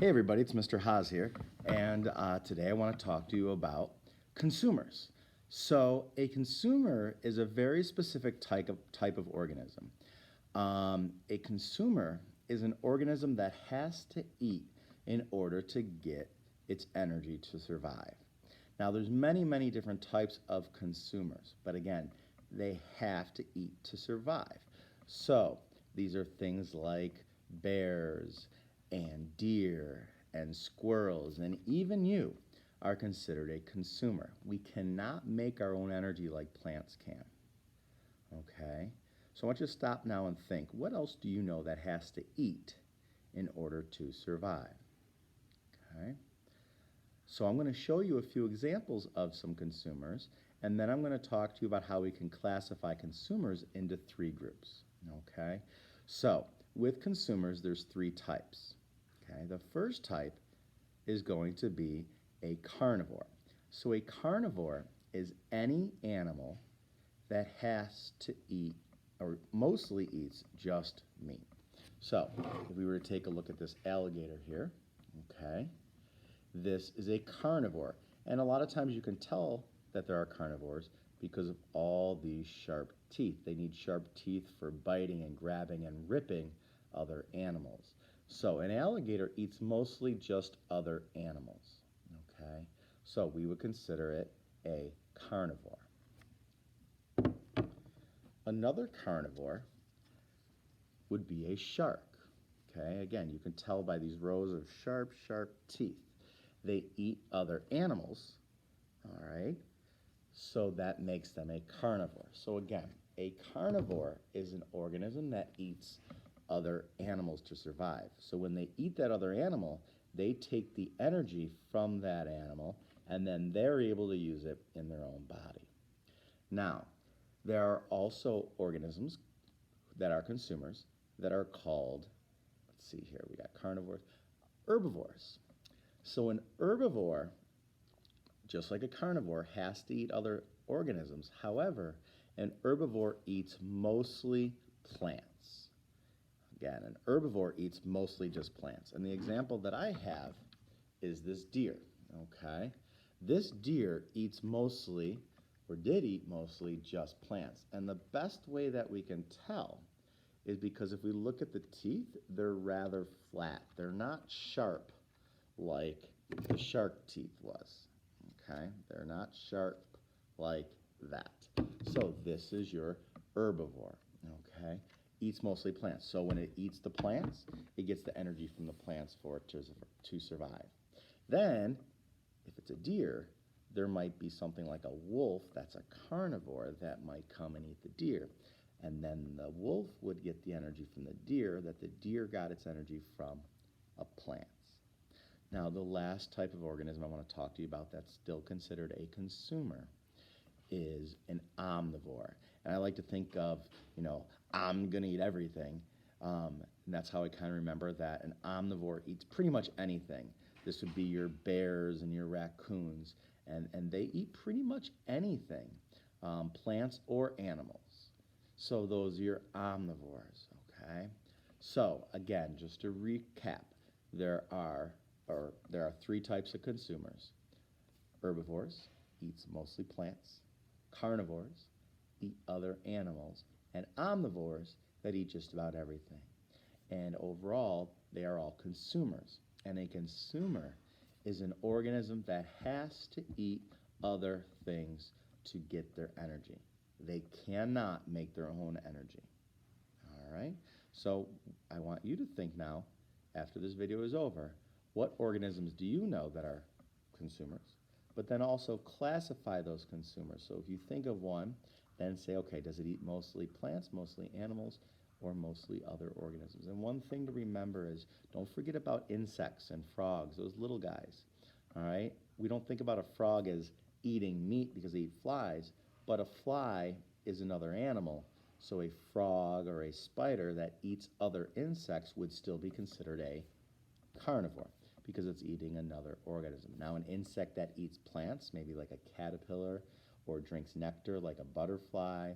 Hey everybody, it's Mr. Haas here, and today I want to talk to you about consumers. So a consumer is a very specific type of organism. A consumer is an organism that has to eat in order to get its energy to survive. Now there's many different types of consumers, but again, they have to eat to survive. So these are things like bears and deer and squirrels, and even you are considered a consumer. We cannot make our own energy like plants can. Okay? So I want you to stop now and think, what else do you know that has to eat in order to survive? Okay? So I'm going to show you a few examples of some consumers, and then I'm going to talk to you about how we can classify consumers into three groups. Okay? So with consumers, there's three types. Okay? The first type is going to be a carnivore. So a carnivore is any animal that has to eat or mostly eats just meat. So if we were to take a look at this alligator here, okay, this is a carnivore. And a lot of times you can tell that there are carnivores because of all these sharp teeth. They need sharp teeth for biting and grabbing and ripping other animals. So an alligator eats mostly just other animals, okay? So we would consider it a carnivore. Another carnivore would be a shark, okay? Again, you can tell by these rows of sharp teeth. They eat other animals, all right? So that makes them a carnivore. So again, a carnivore is an organism that eats other animals to survive. So when they eat that other animal, they take the energy from that animal and then they're able to use it in their own body. Now, there are also organisms that are consumers that are called, let's see here, we got carnivores, herbivores. So an herbivore, just like a carnivore, has to eat other organisms. However, an herbivore eats mostly plants. Again, an herbivore eats mostly just plants. And the example that I have is this deer, okay? This deer eats mostly, or did eat mostly, just plants. And the best way that we can tell is because if we look at the teeth, they're rather flat. They're not sharp like the shark teeth was, okay? They're not sharp like that. So this is your herbivore, okay? Eats mostly plants. So when it eats the plants, it gets the energy from the plants for it to survive. Then, if it's a deer, there might be something like a wolf that's a carnivore that might come and eat the deer. And then the wolf would get the energy from the deer that the deer got its energy from plants. Now, the last type of organism I want to talk to you about that's still considered a consumer is an omnivore. And I like to think of, I'm going to eat everything. And that's how I kind of remember that an omnivore eats pretty much anything. This would be your bears and your raccoons. And they eat pretty much anything, plants or animals. So those are your omnivores, okay? So again, just to recap, there are three types of consumers. Herbivores, eats mostly plants. Carnivores, eat other animals. And omnivores that eat just about everything. And overall, they are all consumers. And a consumer is an organism that has to eat other things to get their energy. They cannot make their own energy. All right? So I want you to think now, after this video is over, what organisms do you know that are consumers? But then also classify those consumers. So if you think of one, then say, okay, does it eat mostly plants, mostly animals, or mostly other organisms? And one thing to remember is don't forget about insects and frogs, those little guys. All right? We don't think about a frog as eating meat because they eat flies, but a fly is another animal. So a frog or a spider that eats other insects would still be considered a carnivore because it's eating another organism. Now an insect that eats plants, maybe like a caterpillar, or drinks nectar like a butterfly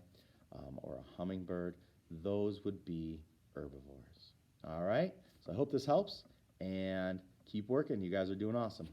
or a hummingbird, those would be herbivores. All right? So I hope this helps, and Keep working. You guys are doing awesome.